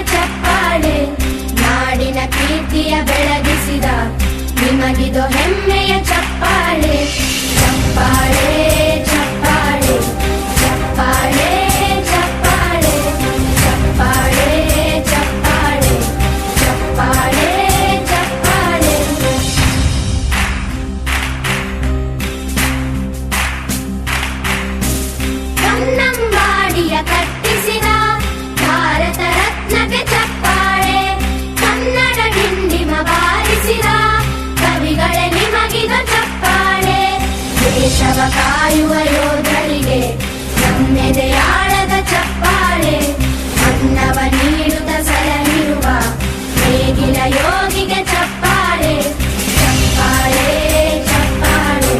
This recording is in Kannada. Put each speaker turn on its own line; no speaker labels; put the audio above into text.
ಚಪ್ಪಾಳೆ, ನಾಡಿನ ಕೀರ್ತಿಯ ಬೆಳಗಿಸಿದ ನಿಮಗಿದು ಹೆಮ್ಮೆಯ ಚಪ್ಪಾಳೆ. ಚಪ್ಪಾಳೆ ಚಪ್ಪಾಳೆ ಚಪ್ಪಾಳೆ ಚಪ್ಪಾಳೆ ಚಪ್ಪಾಳೆ ಚಪ್ಪಾಳೆ ಚಪ್ಪಾಳೆ ಚಪ್ಪಾಳೆ. ಕನ್ನಂಬಾಡಿಯ ಕಟ್ಟಿಸಿದ ಭಾರತ ರತ್ನಕ್ಕೆ ಚಪ್ಪಾಳೆ, ಕನ್ನಡ ಡಿಂಡಿಮ ಬಾರಿಸಿದ ಕವಿಗಳೇ ನಿಮಗಿದು ಚಪ್ಪಾಳೆ. ದೇಶವ ಕಾಯುವ ಯೋಧರಿಗೆ ನಮ್ಮೆದೆಯ